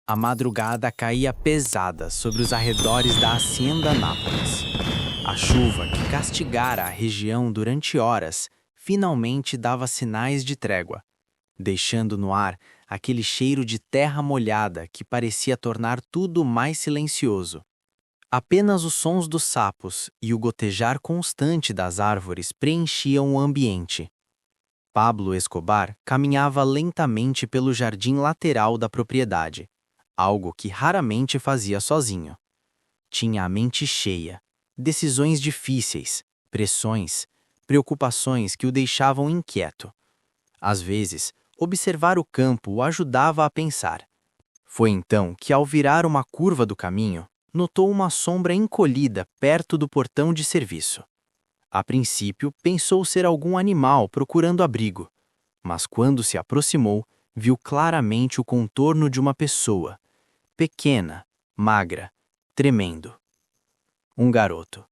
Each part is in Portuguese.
A madrugada caía pesada sobre os arredores da Hacienda Nápoles. A chuva que castigara a região durante horas finalmente dava sinais de trégua, deixando no ar aquele cheiro de terra molhada que parecia tornar tudo mais silencioso. Apenas os sons dos sapos e o gotejar constante das árvores preenchiam o ambiente. Pablo Escobar caminhava lentamente pelo jardim lateral da propriedade, algo que raramente fazia sozinho. Tinha a mente cheia, decisões difíceis, pressões, preocupações que o deixavam inquieto. Às vezes, observar o campo o ajudava a pensar. Foi então que, ao virar uma curva do caminho, notou uma sombra encolhida perto do portão de serviço. A princípio, pensou ser algum animal procurando abrigo, mas quando se aproximou, viu claramente o contorno de uma pessoa, pequena, magra, tremendo. Um garoto.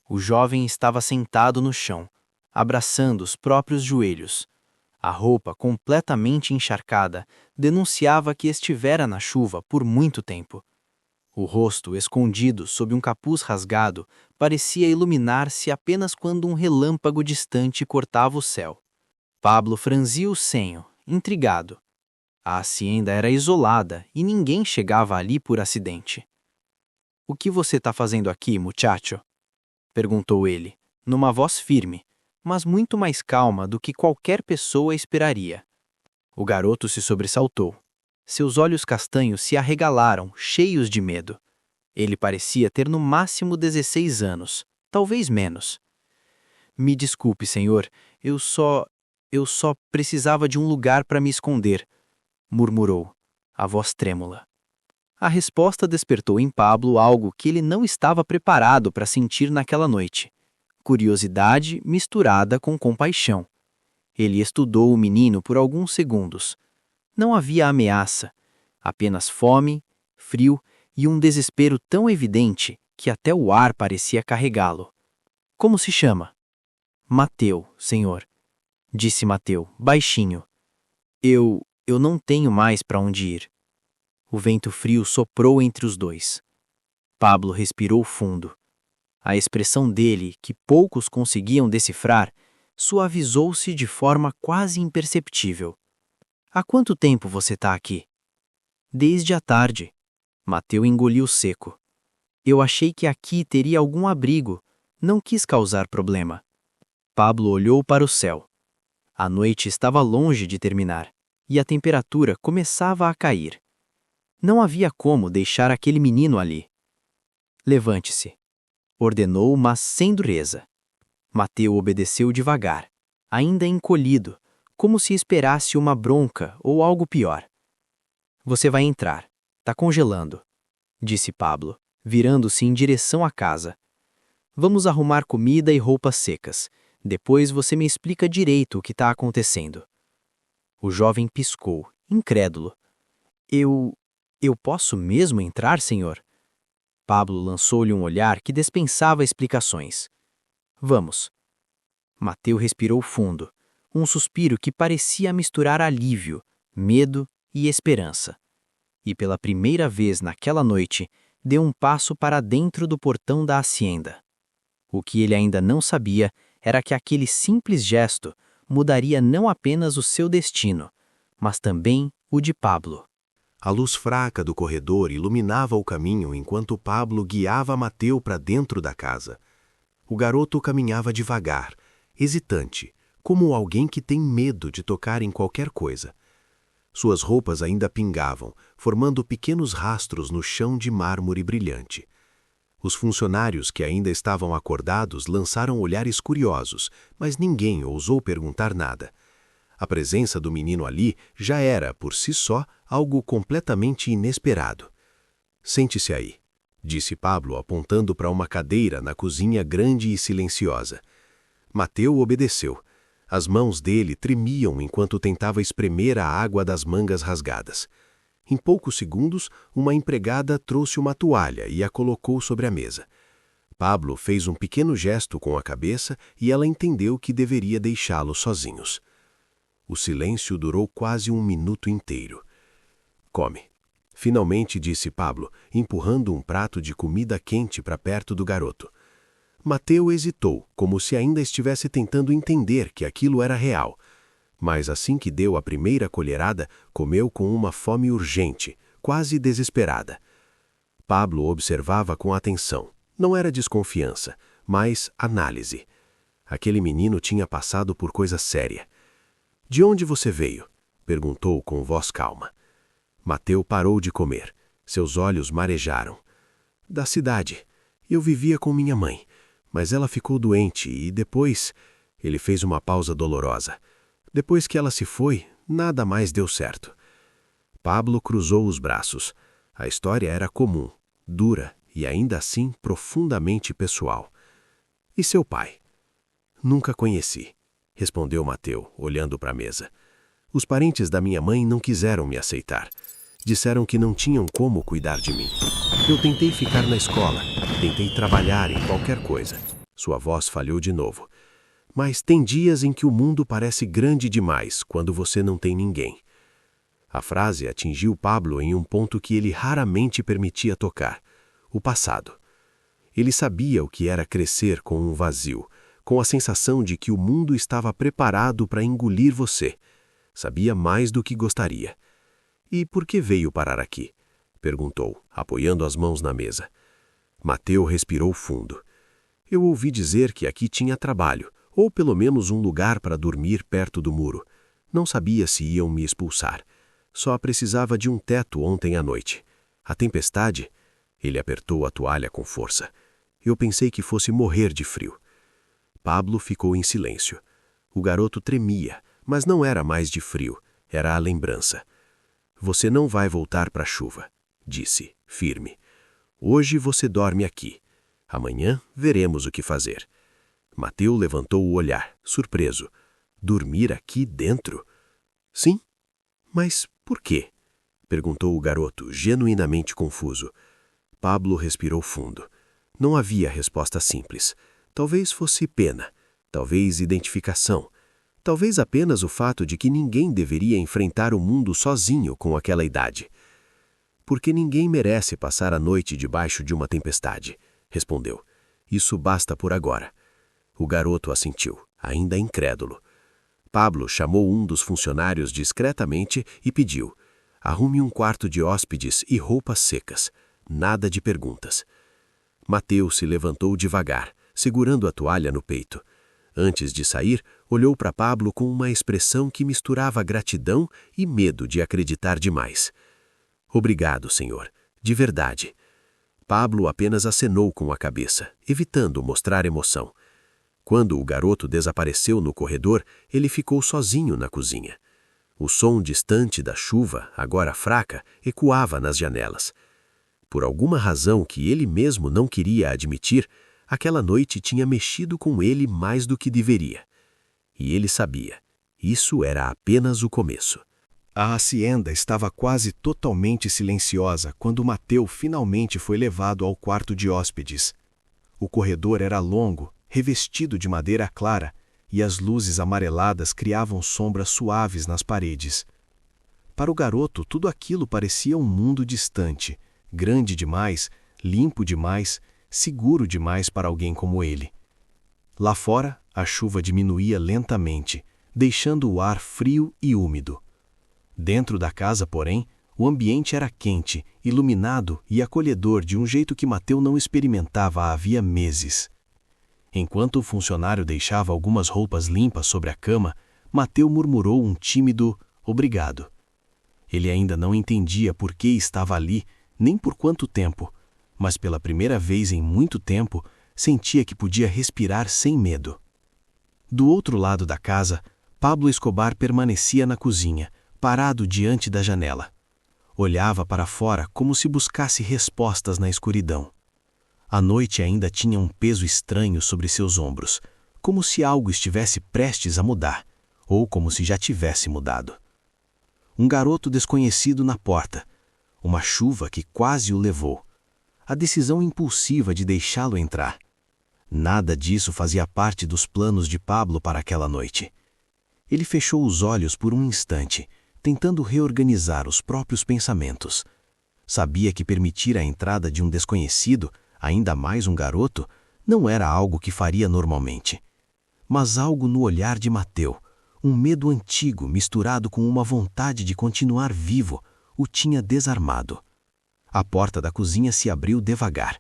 O jovem estava sentado no chão, abraçando os próprios joelhos. A roupa completamente encharcada denunciava que estivera na chuva por muito tempo. O rosto, escondido sob um capuz rasgado, parecia iluminar-se apenas quando um relâmpago distante cortava o céu. Pablo franziu o senho, intrigado. A hacienda era isolada e ninguém chegava ali por acidente. "O que você está fazendo aqui, muchacho?" perguntou ele, numa voz firme, mas muito mais calma do que qualquer pessoa esperaria. O garoto se sobressaltou. Seus olhos castanhos se arregalaram, cheios de medo. Ele parecia ter no máximo 16 anos, talvez menos. "Me desculpe, senhor, eu só precisava de um lugar para me esconder", murmurou, a voz trêmula. A resposta despertou em Pablo algo que ele não estava preparado para sentir naquela noite: curiosidade misturada com compaixão. Ele estudou o menino por alguns segundos. Não havia ameaça, apenas fome, frio e um desespero tão evidente que até o ar parecia carregá-lo. "Como se chama?" "Mateu, senhor", disse Mateu, baixinho. Eu não tenho mais para onde ir." O vento frio soprou entre os dois. Pablo respirou fundo. A expressão dele, que poucos conseguiam decifrar, suavizou-se de forma quase imperceptível. "Há quanto tempo você está aqui?" "Desde a tarde." Mateu engoliu seco. "Eu achei que aqui teria algum abrigo. Não quis causar problema." Pablo olhou para o céu. A noite estava longe de terminar, e a temperatura começava a cair. Não havia como deixar aquele menino ali. "Levante-se", ordenou, mas sem dureza. Mateu obedeceu devagar, ainda encolhido, como se esperasse uma bronca ou algo pior. "Você vai entrar. Tá congelando", disse Pablo, virando-se em direção à casa. "Vamos arrumar comida e roupas secas. Depois você me explica direito o que está acontecendo." O jovem piscou, incrédulo. Eu posso mesmo entrar, senhor?" Pablo lançou-lhe um olhar que dispensava explicações. "Vamos." Mateu respirou fundo, um suspiro que parecia misturar alívio, medo e esperança. E pela primeira vez naquela noite, deu um passo para dentro do portão da hacienda. O que ele ainda não sabia era que aquele simples gesto mudaria não apenas o seu destino, mas também o de Pablo. A luz fraca do corredor iluminava o caminho enquanto Pablo guiava Mateu para dentro da casa. O garoto caminhava devagar, hesitante, como alguém que tem medo de tocar em qualquer coisa. Suas roupas ainda pingavam, formando pequenos rastros no chão de mármore brilhante. Os funcionários que ainda estavam acordados lançaram olhares curiosos, mas ninguém ousou perguntar nada. A presença do menino ali já era, por si só, algo completamente inesperado. "Sente-se aí", disse Pablo apontando para uma cadeira na cozinha grande e silenciosa. Mateu obedeceu. As mãos dele tremiam enquanto tentava espremer a água das mangas rasgadas. Em poucos segundos, uma empregada trouxe uma toalha e a colocou sobre a mesa. Pablo fez um pequeno gesto com a cabeça e ela entendeu que deveria deixá-los sozinhos. O silêncio durou quase um minuto inteiro. "Come", finalmente disse Pablo, empurrando um prato de comida quente para perto do garoto. Mateu hesitou, como se ainda estivesse tentando entender que aquilo era real. Mas assim que deu a primeira colherada, comeu com uma fome urgente, quase desesperada. Pablo observava com atenção. Não era desconfiança, mas análise. Aquele menino tinha passado por coisa séria. "De onde você veio?" perguntou com voz calma. Mateu parou de comer. Seus olhos marejaram. "Da cidade. Eu vivia com minha mãe, mas ela ficou doente e depois..." Ele fez uma pausa dolorosa. "Depois que ela se foi, nada mais deu certo." Pablo cruzou os braços. A história era comum, dura e ainda assim profundamente pessoal. "E seu pai?" "Nunca conheci", respondeu Mateu, olhando para a mesa. "Os parentes da minha mãe não quiseram me aceitar. Disseram que não tinham como cuidar de mim. Eu tentei ficar na escola, tentei trabalhar em qualquer coisa." Sua voz falhou de novo. "Mas tem dias em que o mundo parece grande demais quando você não tem ninguém." A frase atingiu Pablo em um ponto que ele raramente permitia tocar: o passado. Ele sabia o que era crescer com um vazio, com a sensação de que o mundo estava preparado para engolir você. Sabia mais do que gostaria. "E por que veio parar aqui?" perguntou, apoiando as mãos na mesa. Mateu respirou fundo. "Eu ouvi dizer que aqui tinha trabalho, ou pelo menos um lugar para dormir perto do muro. Não sabia se iam me expulsar. Só precisava de um teto ontem à noite. A tempestade..." Ele apertou a toalha com força. "Eu pensei que fosse morrer de frio." Pablo ficou em silêncio. O garoto tremia, mas não era mais de frio, era a lembrança. "Você não vai voltar para a chuva", disse, firme. "Hoje você dorme aqui. Amanhã veremos o que fazer." Mateu levantou o olhar, surpreso. "Dormir aqui dentro?" "Sim." "Mas por quê?" perguntou o garoto, genuinamente confuso. Pablo respirou fundo. Não havia resposta simples. Talvez fosse pena, talvez identificação, talvez apenas o fato de que ninguém deveria enfrentar o mundo sozinho com aquela idade. "Porque ninguém merece passar a noite debaixo de uma tempestade", respondeu. "Isso basta por agora." O garoto assentiu, ainda incrédulo. Pablo chamou um dos funcionários discretamente e pediu: "Arrume um quarto de hóspedes e roupas secas. Nada de perguntas." Mateu se levantou devagar, segurando a toalha no peito. Antes de sair, olhou para Pablo com uma expressão que misturava gratidão e medo de acreditar demais. "Obrigado, senhor. De verdade." Pablo apenas acenou com a cabeça, evitando mostrar emoção. Quando o garoto desapareceu no corredor, ele ficou sozinho na cozinha. O som distante da chuva, agora fraca, ecoava nas janelas. Por alguma razão que ele mesmo não queria admitir, aquela noite tinha mexido com ele mais do que deveria. E ele sabia, isso era apenas o começo. A hacienda estava quase totalmente silenciosa quando Mateu finalmente foi levado ao quarto de hóspedes. O corredor era longo, revestido de madeira clara, e as luzes amareladas criavam sombras suaves nas paredes. Para o garoto, tudo aquilo parecia um mundo distante, grande demais, limpo demais, seguro demais para alguém como ele. Lá fora, a chuva diminuía lentamente, deixando o ar frio e úmido. Dentro da casa, porém, o ambiente era quente, iluminado e acolhedor de um jeito que Mateu não experimentava havia meses. Enquanto o funcionário deixava algumas roupas limpas sobre a cama, Mateu murmurou um tímido "obrigado". Ele ainda não entendia por que estava ali, nem por quanto tempo, mas pela primeira vez em muito tempo, sentia que podia respirar sem medo. Do outro lado da casa, Pablo Escobar permanecia na cozinha, parado diante da janela. Olhava para fora como se buscasse respostas na escuridão. A noite ainda tinha um peso estranho sobre seus ombros, como se algo estivesse prestes a mudar, ou como se já tivesse mudado. Um garoto desconhecido na porta, uma chuva que quase o levou, a decisão impulsiva de deixá-lo entrar. Nada disso fazia parte dos planos de Pablo para aquela noite. Ele fechou os olhos por um instante, tentando reorganizar os próprios pensamentos. Sabia que permitir a entrada de um desconhecido, ainda mais um garoto, não era algo que faria normalmente. Mas algo no olhar de Mateu, um medo antigo misturado com uma vontade de continuar vivo, o tinha desarmado. A porta da cozinha se abriu devagar.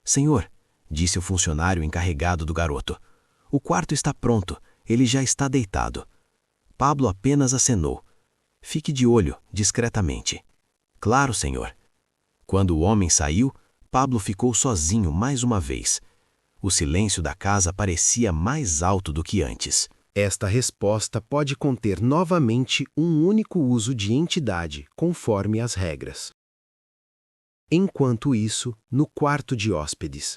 "Senhor", disse o funcionário encarregado do garoto, "o quarto está pronto, ele já está deitado." Pablo apenas acenou. "Fique de olho, discretamente." "Claro, senhor." Quando o homem saiu, Pablo ficou sozinho mais uma vez. O silêncio da casa parecia mais alto do que antes. Esta resposta pode conter novamente um único uso de entidade, conforme as regras. Enquanto isso, no quarto de hóspedes,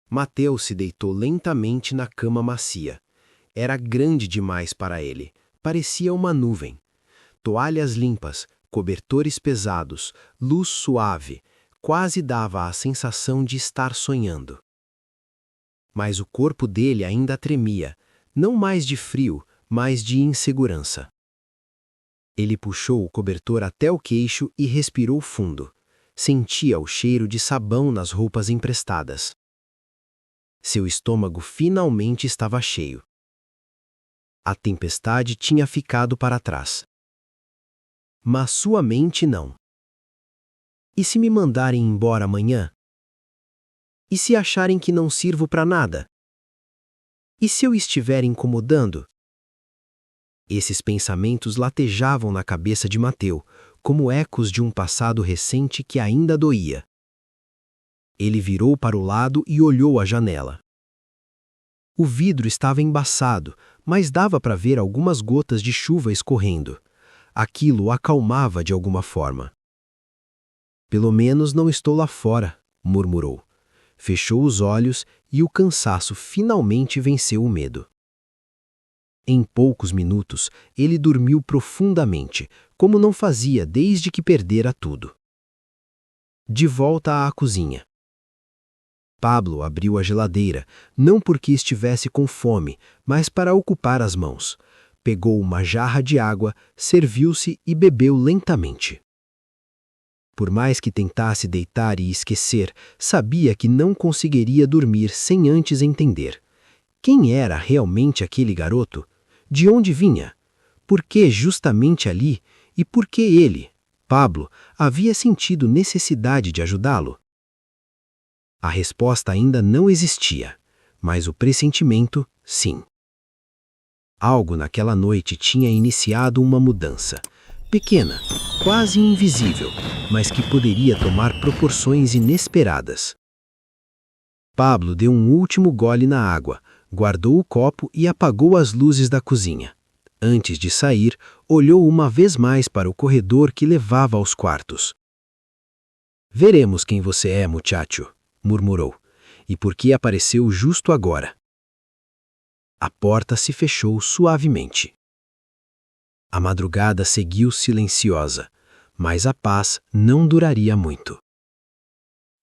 Mateu se deitou lentamente na cama macia. Era grande demais para ele, parecia uma nuvem. Toalhas limpas, cobertores pesados, luz suave, quase dava a sensação de estar sonhando. Mas o corpo dele ainda tremia, não mais de frio, mas de insegurança. Ele puxou o cobertor até o queixo e respirou fundo. Sentia o cheiro de sabão nas roupas emprestadas. Seu estômago finalmente estava cheio. A tempestade tinha ficado para trás. Mas sua mente não. E se me mandarem embora amanhã? E se acharem que não sirvo para nada? E se eu estiver incomodando? Esses pensamentos latejavam na cabeça de Mateu, como ecos de um passado recente que ainda doía. Ele virou para o lado e olhou à janela. O vidro estava embaçado, mas dava para ver algumas gotas de chuva escorrendo. Aquilo o acalmava de alguma forma. "Pelo menos não estou lá fora", murmurou. Fechou os olhos e o cansaço finalmente venceu o medo. Em poucos minutos, ele dormiu profundamente, como não fazia desde que perdera tudo. De volta à cozinha. Pablo abriu a geladeira, não porque estivesse com fome, mas para ocupar as mãos. Pegou uma jarra de água, serviu-se e bebeu lentamente. Por mais que tentasse deitar e esquecer, sabia que não conseguiria dormir sem antes entender. Quem era realmente aquele garoto? De onde vinha? Por que justamente ali? E por que ele, Pablo, havia sentido necessidade de ajudá-lo? A resposta ainda não existia, mas o pressentimento, sim. Algo naquela noite tinha iniciado uma mudança. Pequena, quase invisível, mas que poderia tomar proporções inesperadas. Pablo deu um último gole na água, guardou o copo e apagou as luzes da cozinha. Antes de sair, olhou uma vez mais para o corredor que levava aos quartos. "Veremos quem você é, muchacho", murmurou. "E por que apareceu justo agora?" A porta se fechou suavemente. A madrugada seguiu silenciosa, mas a paz não duraria muito.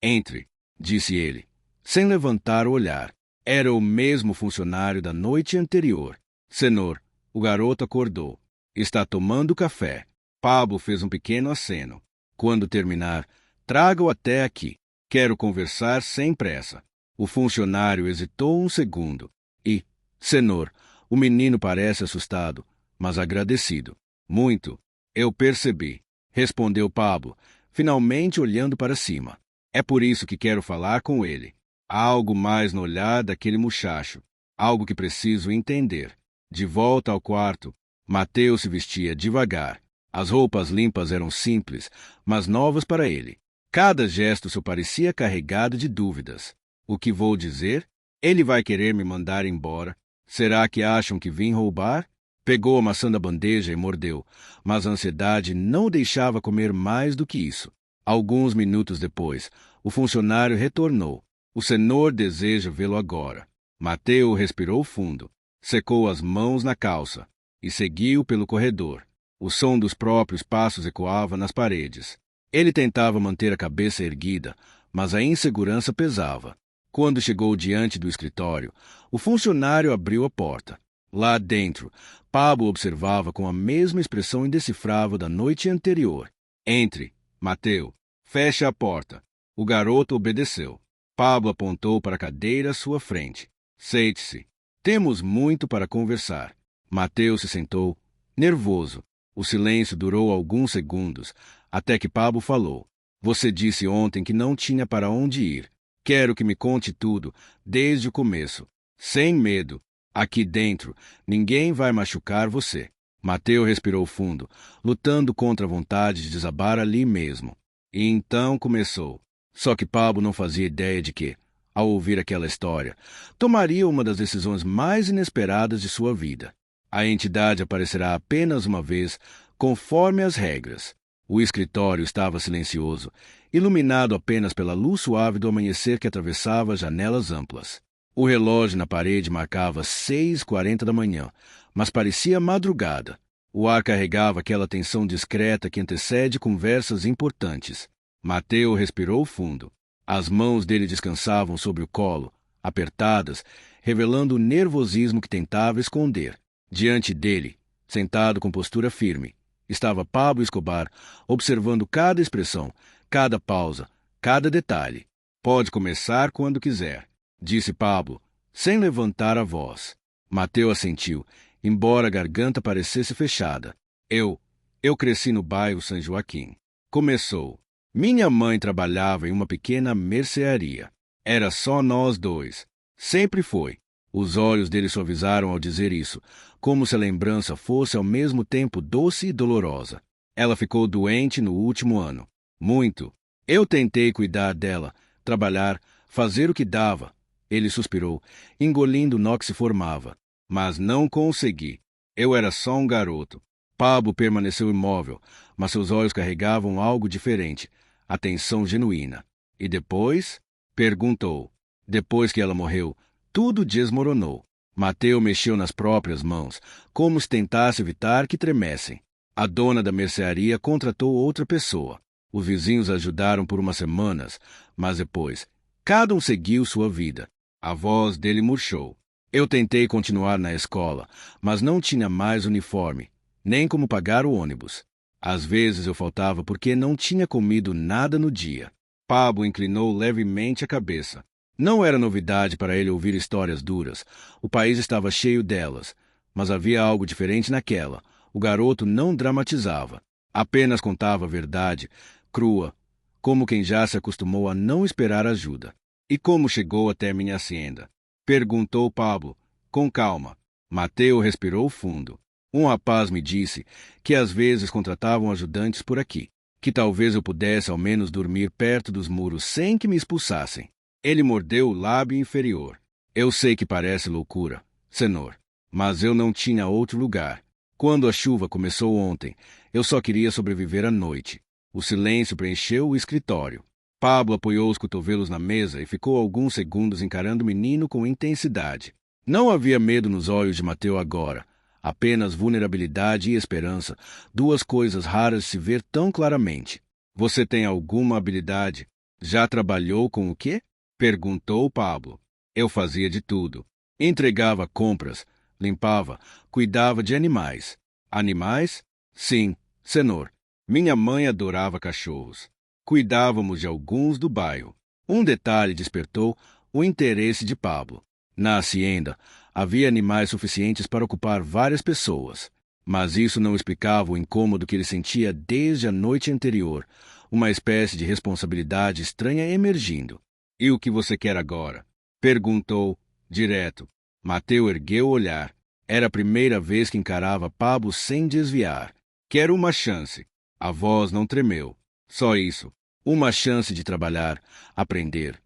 "Entre", disse ele, sem levantar o olhar. Era o mesmo funcionário da noite anterior. "Senhor", o garoto acordou. "Está tomando café." Pablo fez um pequeno aceno. "Quando terminar, traga-o até aqui. Quero conversar sem pressa." O funcionário hesitou um segundo. E, "Senhor", o menino parece assustado, mas agradecido. "Muito. Eu percebi", respondeu Pablo, finalmente olhando para cima. "É por isso que quero falar com ele. Há algo mais no olhar daquele muchacho, algo que preciso entender." De volta ao quarto, Mateu se vestia devagar. As roupas limpas eram simples, mas novas para ele. Cada gesto só parecia carregado de dúvidas. "O que vou dizer? Ele vai querer me mandar embora. Será que acham que vim roubar?" Pegou a maçã da bandeja e mordeu, mas a ansiedade não o deixava comer mais do que isso. Alguns minutos depois, o funcionário retornou. "O senhor deseja vê-lo agora." Mateu respirou fundo, secou as mãos na calça e seguiu pelo corredor. O som dos próprios passos ecoava nas paredes. Ele tentava manter a cabeça erguida, mas a insegurança pesava. Quando chegou diante do escritório, o funcionário abriu a porta. Lá dentro, Pablo observava com a mesma expressão indecifrável da noite anterior. "Entre", Mateu, feche a porta. O garoto obedeceu. Pablo apontou para a cadeira à sua frente. Sente-se. Temos muito para conversar. Mateu se sentou, nervoso. O silêncio durou alguns segundos, até que Pablo falou. Você disse ontem que não tinha para onde ir. Quero que me conte tudo, desde o começo. Sem medo. Aqui dentro, ninguém vai machucar você. Mateu respirou fundo, lutando contra a vontade de desabar ali mesmo. E então começou. Só que Pablo não fazia ideia de que, ao ouvir aquela história, tomaria uma das decisões mais inesperadas de sua vida. A entidade aparecerá apenas uma vez, conforme as regras. O escritório estava silencioso, iluminado apenas pela luz suave do amanhecer que atravessava janelas amplas. O relógio na parede marcava 6h40 da manhã, mas parecia madrugada. O ar carregava aquela tensão discreta que antecede conversas importantes. Mateu respirou fundo. As mãos dele descansavam sobre o colo, apertadas, revelando o nervosismo que tentava esconder. Diante dele, sentado com postura firme, estava Pablo Escobar, observando cada expressão, cada pausa, cada detalhe. Pode começar quando quiser, disse Pablo, sem levantar a voz. Mateu assentiu, embora a garganta parecesse fechada. Eu cresci no bairro São Joaquim. Começou. Minha mãe trabalhava em uma pequena mercearia. Era só nós dois. Sempre foi. Os olhos dele suavizaram ao dizer isso, como se a lembrança fosse ao mesmo tempo doce e dolorosa. Ela ficou doente no último ano. Muito. Eu tentei cuidar dela, trabalhar, fazer o que dava. Ele suspirou, engolindo o nó que se formava. Mas não consegui. Eu era só um garoto. Pablo permaneceu imóvel, mas seus olhos carregavam algo diferente, atenção genuína. E depois? Perguntou. Depois que ela morreu, tudo desmoronou. Mateu mexeu nas próprias mãos, como se tentasse evitar que tremessem. A dona da mercearia contratou outra pessoa. Os vizinhos ajudaram por umas semanas, mas depois, cada um seguiu sua vida. A voz dele murchou. Eu tentei continuar na escola, mas não tinha mais uniforme, nem como pagar o ônibus. Às vezes eu faltava porque não tinha comido nada no dia. Pablo inclinou levemente a cabeça. Não era novidade para ele ouvir histórias duras. O país estava cheio delas, mas havia algo diferente naquela. O garoto não dramatizava. Apenas contava a verdade, crua, como quem já se acostumou a não esperar ajuda. E como chegou até minha hacienda? Perguntou Pablo, com calma. Mateu respirou fundo. Um rapaz me disse que às vezes contratavam ajudantes por aqui, que talvez eu pudesse ao menos dormir perto dos muros sem que me expulsassem. Ele mordeu o lábio inferior. Eu sei que parece loucura, senhor, mas eu não tinha outro lugar. Quando a chuva começou ontem, eu só queria sobreviver à noite. O silêncio preencheu o escritório. Pablo apoiou os cotovelos na mesa e ficou alguns segundos encarando o menino com intensidade. Não havia medo nos olhos de Mateu agora, apenas vulnerabilidade e esperança, duas coisas raras de se ver tão claramente. Você tem alguma habilidade? Já trabalhou com o quê? Perguntou Pablo. Eu fazia de tudo. Entregava compras, limpava, cuidava de animais. Animais? Sim, senhor. Minha mãe adorava cachorros. Cuidávamos de alguns do bairro. Um detalhe despertou o interesse de Pablo. Na hacienda, havia animais suficientes para ocupar várias pessoas. Mas isso não explicava o incômodo que ele sentia desde a noite anterior, uma espécie de responsabilidade estranha emergindo. E o que você quer agora? Perguntou, direto. Mateu ergueu o olhar. Era a primeira vez que encarava Pablo sem desviar. Quero uma chance. A voz não tremeu. Só isso. Uma chance de trabalhar, aprender.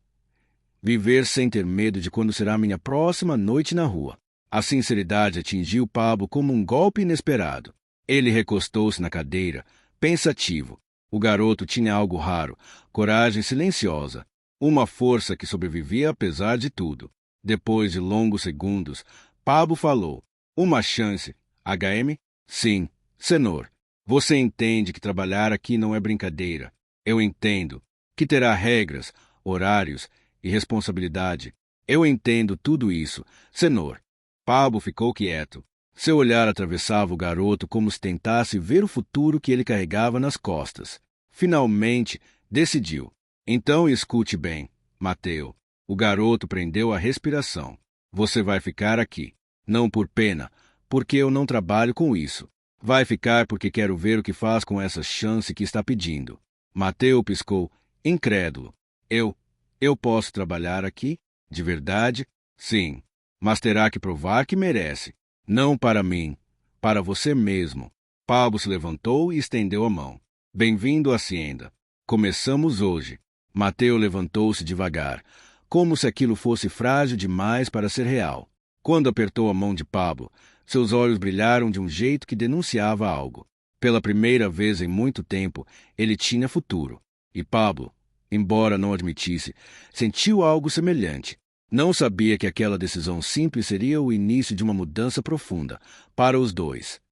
Viver sem ter medo de quando será minha próxima noite na rua. A sinceridade atingiu Pablo como um golpe inesperado. Ele recostou-se na cadeira, pensativo. O garoto tinha algo raro, coragem silenciosa, uma força que sobrevivia apesar de tudo. Depois de longos segundos, Pablo falou. Uma chance. HM? Sim, senhor. Você entende que trabalhar aqui não é brincadeira. Eu entendo que terá regras, horários e responsabilidade. Eu entendo tudo isso, senhor. Pablo ficou quieto. Seu olhar atravessava o garoto como se tentasse ver o futuro que ele carregava nas costas. Finalmente, decidiu. Então escute bem, Mateu. O garoto prendeu a respiração. Você vai ficar aqui. Não por pena, porque eu não trabalho com isso. Vai ficar porque quero ver o que faz com essa chance que está pedindo. Mateu piscou, incrédulo. Eu posso trabalhar aqui? De verdade? Sim. Mas terá que provar que merece. Não para mim, para você mesmo. Pablo se levantou e estendeu a mão. Bem-vindo à Hacienda. Começamos hoje. Mateu levantou-se devagar, como se aquilo fosse frágil demais para ser real. Quando apertou a mão de Pablo, seus olhos brilharam de um jeito que denunciava algo. Pela primeira vez em muito tempo, ele tinha futuro. E Pablo, embora não admitisse, sentiu algo semelhante. Não sabia que aquela decisão simples seria o início de uma mudança profunda para os dois.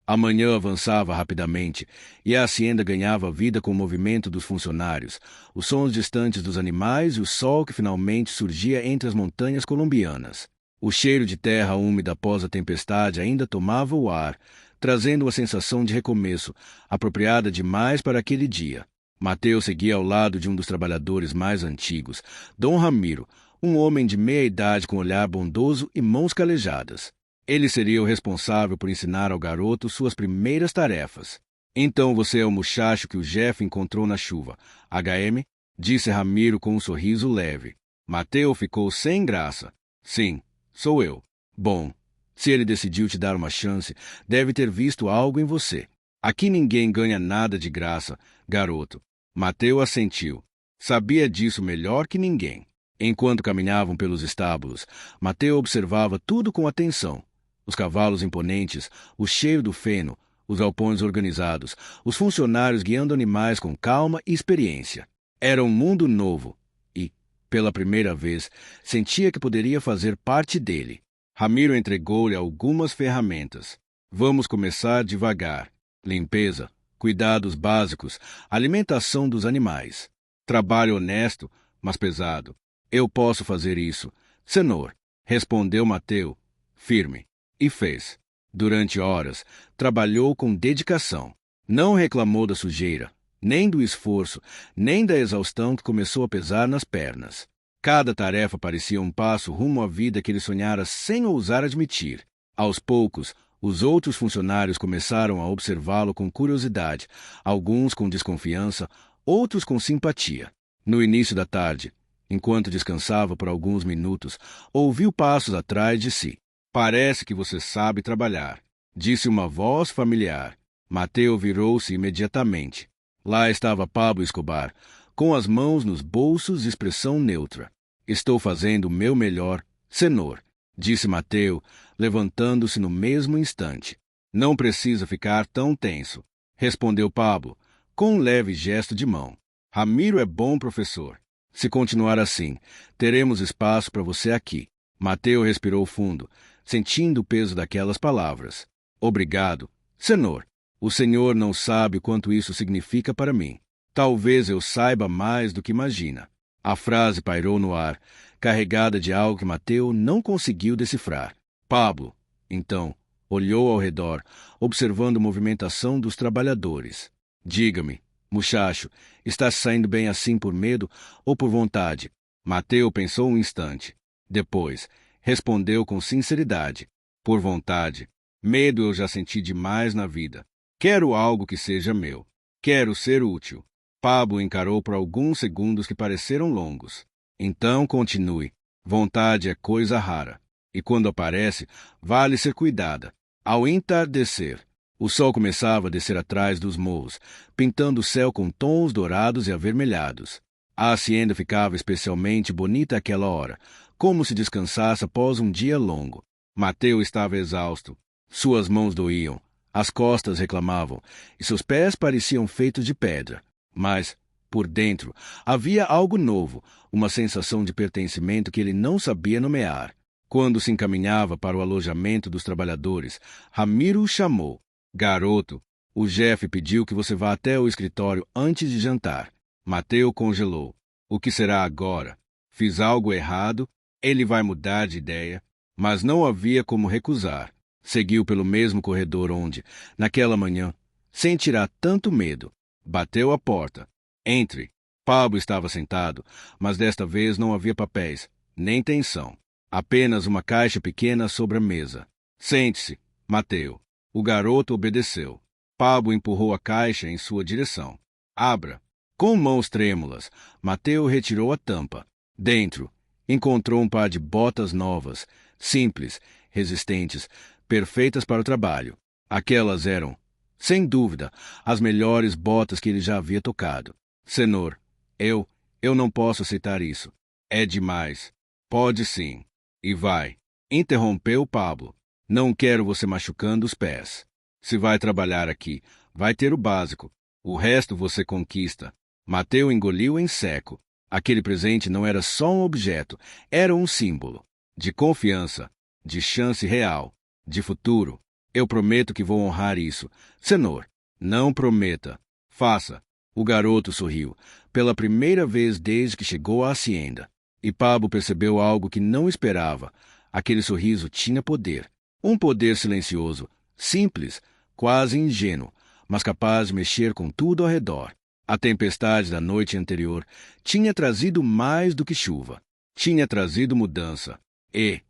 A manhã avançava rapidamente e a hacienda ganhava vida com o movimento dos funcionários, os sons distantes dos animais e o sol que finalmente surgia entre as montanhas colombianas. O cheiro de terra úmida após a tempestade ainda tomava o ar, trazendo uma sensação de recomeço, apropriada demais para aquele dia. Mateu seguia ao lado de um dos trabalhadores mais antigos, Dom Ramiro, um homem de meia idade com olhar bondoso e mãos calejadas. Ele seria o responsável por ensinar ao garoto suas primeiras tarefas. Então você é o muchacho que o Jeff encontrou na chuva, HM? Disse Ramiro com um sorriso leve. Mateu ficou sem graça. Sim, sou eu. Bom, se ele decidiu te dar uma chance, deve ter visto algo em você. Aqui ninguém ganha nada de graça, garoto. Mateu assentiu. Sabia disso melhor que ninguém. Enquanto caminhavam pelos estábulos, Mateu observava tudo com atenção. Os cavalos imponentes, o cheiro do feno, os galpões organizados, os funcionários guiando animais com calma e experiência. Era um mundo novo e, pela primeira vez, sentia que poderia fazer parte dele. Ramiro entregou-lhe algumas ferramentas. Vamos começar devagar. Limpeza, cuidados básicos, alimentação dos animais. Trabalho honesto, mas pesado. Eu posso fazer isso. Senhor, respondeu Mateu, firme. E fez. Durante horas, trabalhou com dedicação. Não reclamou da sujeira, nem do esforço, nem da exaustão que começou a pesar nas pernas. Cada tarefa parecia um passo rumo à vida que ele sonhara sem ousar admitir. Aos poucos, os outros funcionários começaram a observá-lo com curiosidade, alguns com desconfiança, outros com simpatia. No início da tarde, enquanto descansava por alguns minutos, ouviu passos atrás de si. Parece que você sabe trabalhar, disse uma voz familiar. Mateu virou-se imediatamente. Lá estava Pablo Escobar, com as mãos nos bolsos e expressão neutra. Estou fazendo o meu melhor, senhor, disse Mateu, levantando-se no mesmo instante. Não precisa ficar tão tenso, respondeu Pablo, com um leve gesto de mão. Ramiro é bom professor. Se continuar assim, teremos espaço para você aqui. Mateu respirou fundo, sentindo o peso daquelas palavras. Obrigado, senhor. O senhor não sabe o quanto isso significa para mim. Talvez eu saiba mais do que imagina. A frase pairou no ar, carregada de algo que Mateu não conseguiu decifrar. Pablo, então, olhou ao redor, observando a movimentação dos trabalhadores. Diga-me, muchacho, está saindo bem assim por medo ou por vontade? Mateu pensou um instante. Depois, respondeu com sinceridade. Por vontade. Medo eu já senti demais na vida. Quero algo que seja meu. Quero ser útil. Pablo encarou por alguns segundos que pareceram longos. Então continue. Vontade é coisa rara. E quando aparece, vale ser cuidada. Ao entardecer, o sol começava a descer atrás dos morros, pintando o céu com tons dourados e avermelhados. A hacienda ficava especialmente bonita àquela hora, como se descansasse após um dia longo. Mateu estava exausto. Suas mãos doíam, as costas reclamavam, e seus pés pareciam feitos de pedra. Mas, por dentro, havia algo novo, uma sensação de pertencimento que ele não sabia nomear. Quando se encaminhava para o alojamento dos trabalhadores, Ramiro o chamou. Garoto, o Jeff pediu que você vá até o escritório antes de jantar. Mateu congelou. O que será agora? Fiz algo errado? Ele vai mudar de ideia? Mas não havia como recusar. Seguiu pelo mesmo corredor onde, naquela manhã, sentirá tanto medo. Bateu à porta. Entre. Pablo estava sentado, mas desta vez não havia papéis, nem tensão. Apenas uma caixa pequena sobre a mesa. Sente-se, Mateu. O garoto obedeceu. Pablo empurrou a caixa em sua direção. Abra. Com mãos trêmulas, Mateu retirou a tampa. Dentro, encontrou um par de botas novas, simples, resistentes, perfeitas para o trabalho. Aquelas eram, sem dúvida, as melhores botas que ele já havia tocado. Senhor, eu não posso aceitar isso. É demais. Pode sim. E vai. Interrompeu Pablo. Não quero você machucando os pés. Se vai trabalhar aqui, vai ter o básico. O resto você conquista. Mateu engoliu em seco. Aquele presente não era só um objeto, era um símbolo. De confiança, de chance real, de futuro. Eu prometo que vou honrar isso. Senhor, não prometa. Faça. O garoto sorriu, pela primeira vez desde que chegou à hacienda. E Pablo percebeu algo que não esperava. Aquele sorriso tinha poder. Um poder silencioso, simples, quase ingênuo, mas capaz de mexer com tudo ao redor. A tempestade da noite anterior tinha trazido mais do que chuva. Tinha trazido mudança. E,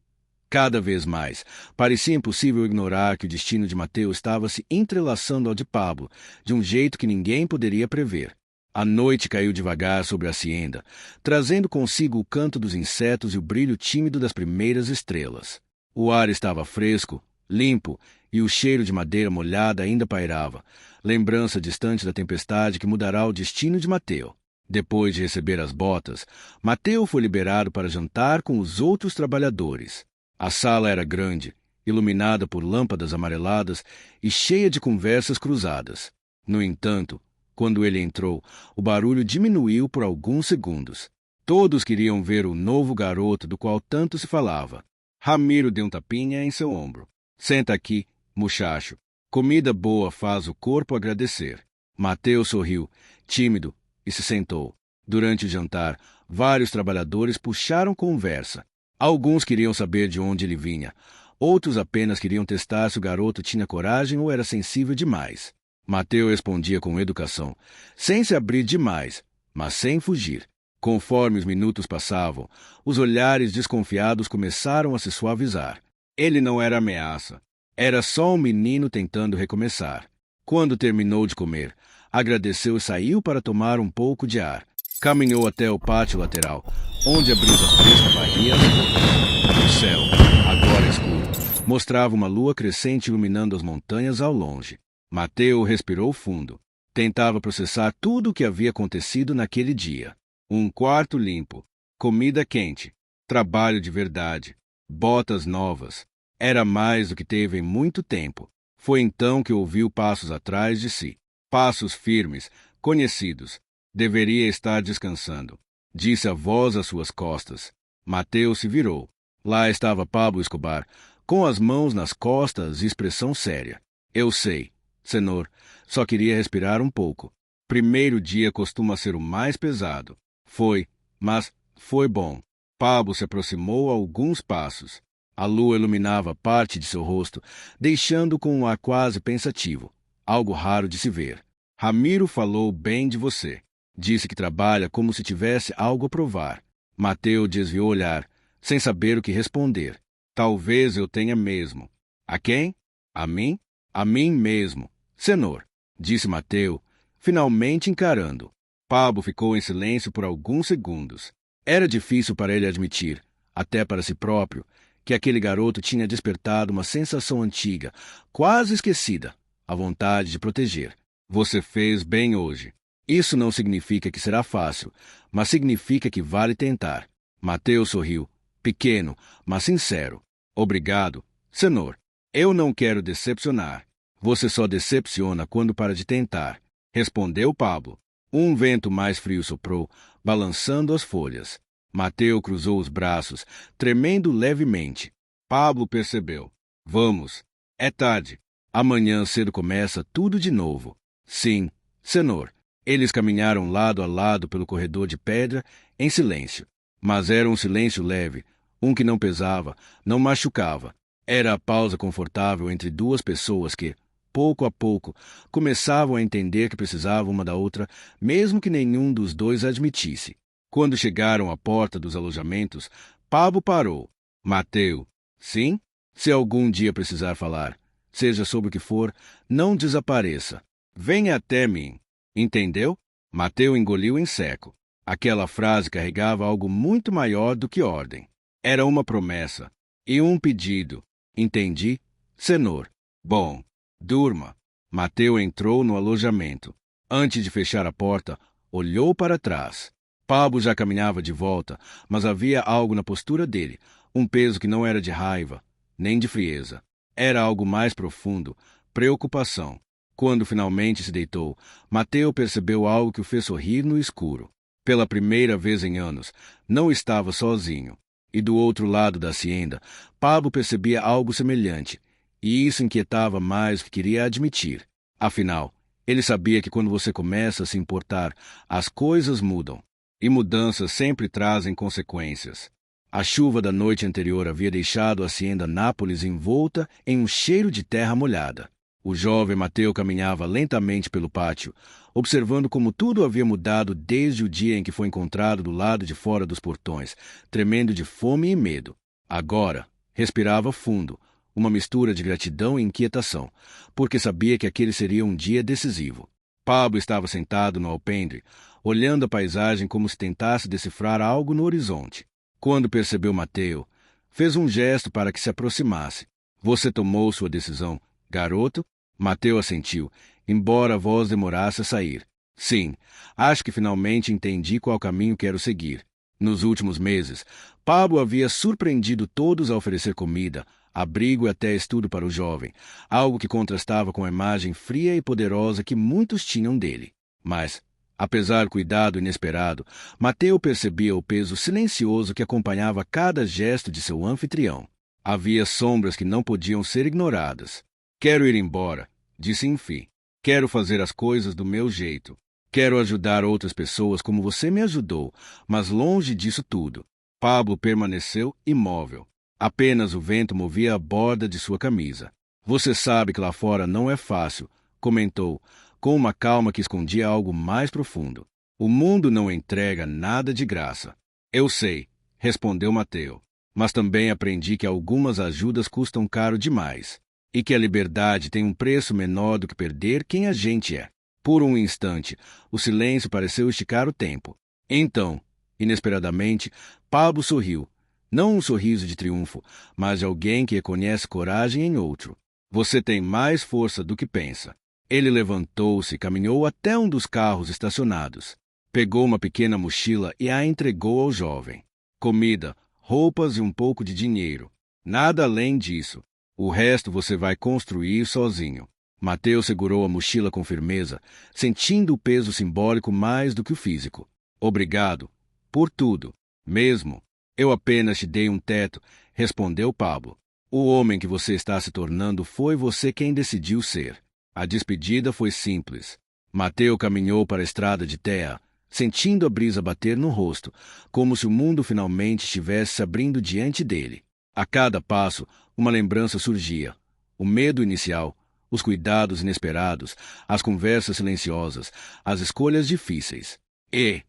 cada vez mais, parecia impossível ignorar que o destino de Mateu estava se entrelaçando ao de Pablo, de um jeito que ninguém poderia prever. A noite caiu devagar sobre a hacienda, trazendo consigo o canto dos insetos e o brilho tímido das primeiras estrelas. O ar estava fresco, limpo, e o cheiro de madeira molhada ainda pairava, lembrança distante da tempestade que mudará o destino de Mateu. Depois de receber as botas, Mateu foi liberado para jantar com os outros trabalhadores. A sala era grande, iluminada por lâmpadas amareladas e cheia de conversas cruzadas. No entanto, quando ele entrou, o barulho diminuiu por alguns segundos. Todos queriam ver o novo garoto do qual tanto se falava. Ramiro deu um tapinha em seu ombro. Senta aqui, muchacho. Comida boa faz o corpo agradecer. Mateu sorriu, tímido, e se sentou. Durante o jantar, vários trabalhadores puxaram conversa. Alguns queriam saber de onde ele vinha. Outros apenas queriam testar se o garoto tinha coragem ou era sensível demais. Mateu respondia com educação, sem se abrir demais, mas sem fugir. Conforme os minutos passavam, os olhares desconfiados começaram a se suavizar. Ele não era ameaça. Era só um menino tentando recomeçar. Quando terminou de comer, agradeceu e saiu para tomar um pouco de ar. Caminhou até o pátio lateral, onde a brisa fresca varria as folhas. O céu, agora escuro, mostrava uma lua crescente iluminando as montanhas ao longe. Mateu respirou fundo. Tentava processar tudo o que havia acontecido naquele dia. Um quarto limpo, comida quente, trabalho de verdade, botas novas. Era mais do que teve em muito tempo. Foi então que ouviu passos atrás de si. Passos firmes, conhecidos. Deveria estar descansando, disse a voz às suas costas. Mateu se virou. Lá estava Pablo Escobar, com as mãos nas costas e expressão séria. Eu sei, senhor, só queria respirar um pouco. Primeiro dia costuma ser o mais pesado. Foi, mas foi bom. Pablo se aproximou a alguns passos. A lua iluminava parte de seu rosto, deixando com um ar quase pensativo, algo raro de se ver. Ramiro falou bem de você. Disse que trabalha como se tivesse algo a provar. Mateu desviou o olhar, sem saber o que responder. Talvez eu tenha mesmo. A quem? A mim? A mim mesmo. Senhor, disse Mateu, finalmente encarando. Pablo ficou em silêncio por alguns segundos. Era difícil para ele admitir, até para si próprio, que aquele garoto tinha despertado uma sensação antiga, quase esquecida, a vontade de proteger. Você fez bem hoje. Isso não significa que será fácil, mas significa que vale tentar. Mateu sorriu, pequeno, mas sincero. Obrigado, senhor. Eu não quero decepcionar. Você só decepciona quando para de tentar, respondeu Pablo. Um vento mais frio soprou, balançando as folhas. Mateu cruzou os braços, tremendo levemente. Pablo percebeu. Vamos. É tarde. Amanhã cedo começa tudo de novo. Sim, senhor. Eles caminharam lado a lado pelo corredor de pedra, em silêncio. Mas era um silêncio leve, um que não pesava, não machucava. Era a pausa confortável entre duas pessoas que, pouco a pouco, começavam a entender que precisavam uma da outra, mesmo que nenhum dos dois admitisse. Quando chegaram à porta dos alojamentos, Pablo parou. Mateu, sim? Se algum dia precisar falar, seja sobre o que for, não desapareça. Venha até mim. Entendeu? Mateu engoliu em seco. Aquela frase carregava algo muito maior do que ordem. Era uma promessa e um pedido. Entendi? Senhor. Bom, durma. Mateu entrou no alojamento. Antes de fechar a porta, olhou para trás. Pablo já caminhava de volta, mas havia algo na postura dele, um peso que não era de raiva, nem de frieza. Era algo mais profundo, preocupação. Quando finalmente se deitou, Mateu percebeu algo que o fez sorrir no escuro. Pela primeira vez em anos, não estava sozinho. E do outro lado da hacienda, Pablo percebia algo semelhante, e isso inquietava mais do que queria admitir. Afinal, ele sabia que quando você começa a se importar, as coisas mudam. E mudanças sempre trazem consequências. A chuva da noite anterior havia deixado a hacienda Nápoles envolta em um cheiro de terra molhada. O jovem Mateu caminhava lentamente pelo pátio, observando como tudo havia mudado desde o dia em que foi encontrado do lado de fora dos portões, tremendo de fome e medo. Agora, respirava fundo, uma mistura de gratidão e inquietação, porque sabia que aquele seria um dia decisivo. Pablo estava sentado no alpendre, olhando a paisagem como se tentasse decifrar algo no horizonte. Quando percebeu Mateu, fez um gesto para que se aproximasse. Você tomou sua decisão, garoto? Mateu assentiu, embora a voz demorasse a sair. Sim, acho que finalmente entendi qual caminho quero seguir. Nos últimos meses, Pablo havia surpreendido todos a oferecer comida, abrigo e até estudo para o jovem, algo que contrastava com a imagem fria e poderosa que muitos tinham dele. Mas, apesar do cuidado inesperado, Mateu percebia o peso silencioso que acompanhava cada gesto de seu anfitrião. Havia sombras que não podiam ser ignoradas. Quero ir embora, disse enfim. Quero fazer as coisas do meu jeito. Quero ajudar outras pessoas como você me ajudou, mas longe disso tudo. Pablo permaneceu imóvel. Apenas o vento movia a borda de sua camisa. Você sabe que lá fora não é fácil, comentou, com uma calma que escondia algo mais profundo. O mundo não entrega nada de graça. Eu sei, respondeu Mateu, mas também aprendi que algumas ajudas custam caro demais, e que a liberdade tem um preço menor do que perder quem a gente é. Por um instante, o silêncio pareceu esticar o tempo. Então, inesperadamente, Pablo sorriu. Não um sorriso de triunfo, mas de alguém que reconhece coragem em outro. Você tem mais força do que pensa. Ele levantou-se e caminhou até um dos carros estacionados. Pegou uma pequena mochila e a entregou ao jovem. Comida, roupas e um pouco de dinheiro. Nada além disso. O resto você vai construir sozinho. Mateu segurou a mochila com firmeza, sentindo o peso simbólico mais do que o físico. Obrigado. Por tudo. Mesmo. Eu apenas te dei um teto, respondeu Pablo. O homem que você está se tornando foi você quem decidiu ser. A despedida foi simples. Mateu caminhou para a estrada de terra, sentindo a brisa bater no rosto, como se o mundo finalmente estivesse se abrindo diante dele. A cada passo, uma lembrança surgia. O medo inicial, os cuidados inesperados, as conversas silenciosas, as escolhas difíceis. E,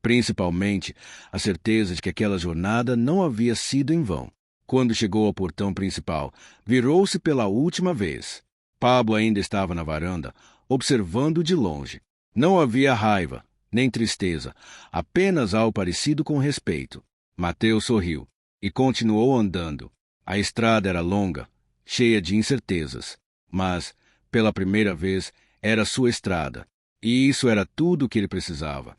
principalmente, a certeza de que aquela jornada não havia sido em vão. Quando chegou ao portão principal, virou-se pela última vez. Pablo ainda estava na varanda, observando de longe. Não havia raiva, nem tristeza, apenas algo parecido com respeito. Mateu sorriu e continuou andando. A estrada era longa, cheia de incertezas, mas, pela primeira vez, era sua estrada, e isso era tudo o que ele precisava.